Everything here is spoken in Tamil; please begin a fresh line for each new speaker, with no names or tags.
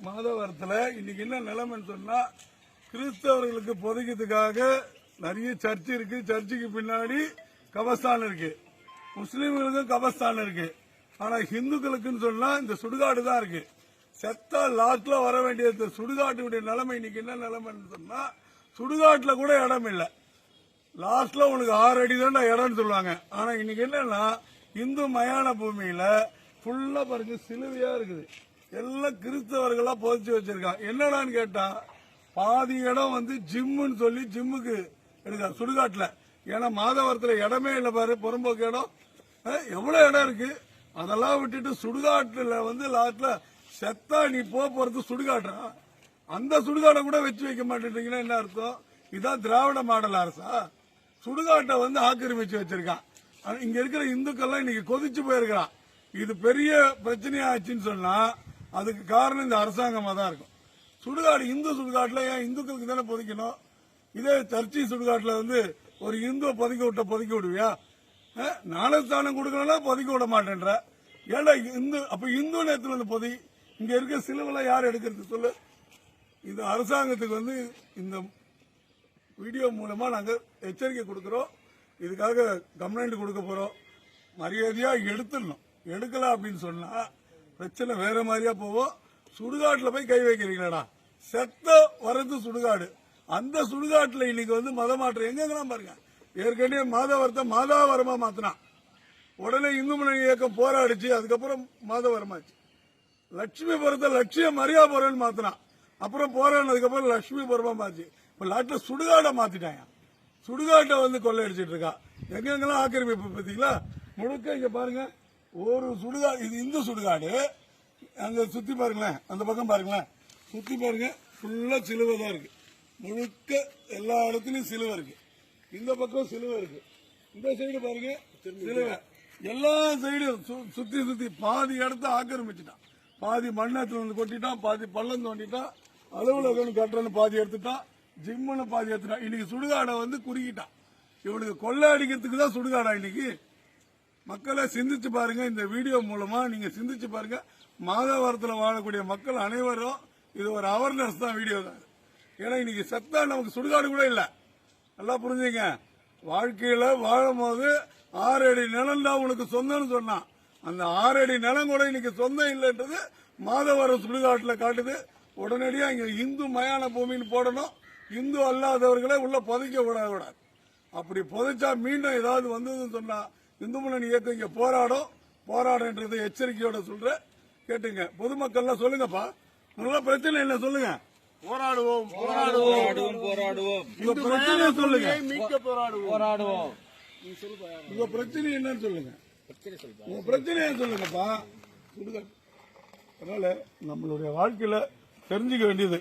மாதவரத்துல இன்னைக்கு என்ன நிலைமைன்னு சொன்னா, கிறிஸ்தவர்களுக்கு புதைக்கிறதுக்காக நிறைய சர்ச் இருக்கு. சர்ச்சுக்கு பின்னாடி கபஸ்தான் இருக்கு. முஸ்லீம்களுக்கும் கபஸ்தான் இருக்கு. ஆனா ஹிந்துக்களுக்குன்னு சொன்னா இந்த சுடுகாடு தான் இருக்கு. செத்தா லாஸ்ட்ல வர வேண்டிய சுடுகாட்டுடைய நிலைமை இன்னைக்கு என்ன நிலைமைன்னு சொன்னா, சுடுகாட்டுல கூட இடம் இல்லை. லாஸ்ட்ல உனக்கு 6 அடி தான் இடம்னு சொல்லுவாங்க. ஆனா இன்னைக்கு என்னன்னா, இந்து மயான பூமியில ஃபுல்லா பாருங்க சிலுவையா இருக்குது. எல்லாம் கிறிஸ்தவர்களா புதைச்சு வச்சிருக்கான். என்னடான்னு கேட்டா, பாதி இடம் வந்து ஜிம்முன்னு சொல்லி ஜிம்முக்கு எடுக்க சுடுகாட்டுல. ஏன்னா மாதவரத்துல இடமே இல்லை பாரு, புறம்போக்கு இடம் எவ்வளவு இடம் இருக்கு. அதெல்லாம் விட்டுட்டு சுடுகாட்டுல வந்து லாஸ்ட்ல செத்தா நீ போறது சுடுகாட்டா, அந்த சுடுகாட்டை கூட வச்சு வைக்க மாட்டேன்றீங்கன்னா என்ன அர்த்தம்? இதான் திராவிட மாடல் அரசா? சுடுகாட்டை வந்து ஆக்கிரமிச்சு வச்சிருக்கான். இங்க இருக்கிற இந்துக்கள்லாம் இன்னைக்கு கொதிச்சு போயிருக்கிறான். இது பெரிய பிரச்சனையா ஆச்சுன்னு சொன்னா அதுக்கு காரணம் இந்த அரசாங்கமா தான் இருக்கும். சுடுகாடு இந்து சுடுகாட்டுல ஏன் இந்துக்களுக்கு தானே புதைக்கணும்? இதே சர்ச்சை சுடுகாட்டுல வந்து ஒரு இந்துவை புதைக்க விடுவியா? ஞானஸ்தானம் கொடுக்கணும் புதைக்க விட மாட்டேன்ற. ஏன்னா இந்து அப்ப இந்து நேரத்தில் வந்து பொதி இங்க இருக்க சிலுவெல்லாம் யார் எடுக்கிறது சொல்லு? இந்த அரசாங்கத்துக்கு வந்து இந்த வீடியோ மூலமா நாங்க எச்சரிக்கை கொடுக்கிறோம். இதுக்காக கம்ப்ளைண்ட் கொடுக்க போறோம். மரியாதையா எடுத்துடணும். எடுக்கல அப்படின்னு சொன்னா பிரச்சனை வேற மாதிரியா போவோம். சுடுகாட்டுல போய் கை வைக்கிறீங்களா? செத்த வரது சுடுகாடு. அந்த சுடுகாட்டுல இன்னைக்கு வந்து மத மாற்றம் எங்கெல்லாம் பாருங்க. ஏற்கனவே மாதவரத்தை மாதாவரமா மாத்தினான். உடனே இந்து முன்னணி இயக்கம் போராடிச்சு. அதுக்கப்புறம் மாதவரமாச்சு. லட்சுமிபுரத்தை லட்சிய மரியாபுரம்னு மாத்தினான். அப்புறம் போராடினதுக்கு அப்புறம் லட்சுமிபுரமா மாச்சு. இப்ப நாட்டுல சுடுகாடை மாத்திட்டாங்க. சுடுகாட்டை வந்து கொள்ளையடிச்சிட்டு இருக்கா. எங்கெங்கெல்லாம் ஆக்கிரமிப்பு பார்த்தீங்களா? முழுக்க இங்க பாருங்க. ஒரு சுடுகாடு, இது இந்து சுடுகாடு. அங்க சுத்தி பாருங்களேன், அந்த பக்கம் பாருங்களேன், சுத்தி பாருங்க, ஃபுல்லா சிலுவை தான் இருக்கு. முழுக்க எல்லா இடத்துலயும் சிலுவை இருக்கு. இந்த பக்கம் சிலுவை இருக்கு. இந்த சைடு பாருங்க சிலுவை. எல்லா சைடும் சுத்தி சுத்தி பாதி இடத்த ஆக்கிரமிச்சுட்டான். பாதி மண்ணத்துல வந்து கொட்டிட்டான், பாதி பள்ளம் தோண்டிட்டான், அலுவலகம் கட்டுறன்னு பாதி எடுத்துட்டான், ஜிம்முன்னு பாதி எடுத்துட்டான். இன்னைக்கு சுடுகாடை வந்து குறுக்கிட்டான். இவனுக்கு கொள்ளை அடிக்கிறதுக்கு தான் சுடுகாடா இன்னைக்கு? மக்களை சிந்திச்சு பாருங்க. இந்த வீடியோ மூலமா நீங்க சிந்திச்சு பாருங்க. மாதவரத்தில் வாழக்கூடிய மக்கள் அனைவரும் இது ஒரு அவேர்னஸ் தான் வீடியோ தான். ஏன்னா இன்னைக்கு செத்தா நமக்கு சுடுகாடு கூட இல்ல. நல்லா புரிஞ்சுங்க. வாழ்க்கையில வாழும் போது 6 அடி நிலம் தான் உனக்கு சொந்தம்னு சொன்னான். அந்த 6 அடி நிலம் கூட இன்னைக்கு சொந்தம் இல்லைன்றது மாதவரம் சுடுகாட்டுல காட்டுது. உடனடியா இங்க இந்து மயான பூமின்னு போடணும். இந்து அல்லாதவர்களை உள்ள புதைக்க விடாது. அப்படி புதைச்சா மீண்டும் ஏதாவது வந்ததுன்னு சொன்னா இந்து முன்னணி இயக்கம் இங்க போராடுன்றது எச்சரிக்கையோட சொல்ற. கேட்டுங்க. பொதுமக்கள் சொல்லுங்கப்பா, உங்களோட பிரச்சனை என்ன சொல்லுங்க.
போராடுவோம் போராடுவோம் போராடுவோம்.
உங்க பிரச்சனையை சொல்லுங்க.
மீட்க போராடுவோம்.
உங்க பிரச்சனை என்னன்னு சொல்லுங்க. உங்க பிரச்சனையை சொல்லுங்கப்பா. அதனால நம்மளுடைய வாழ்க்கையில தெரிஞ்சுக்க வேண்டியது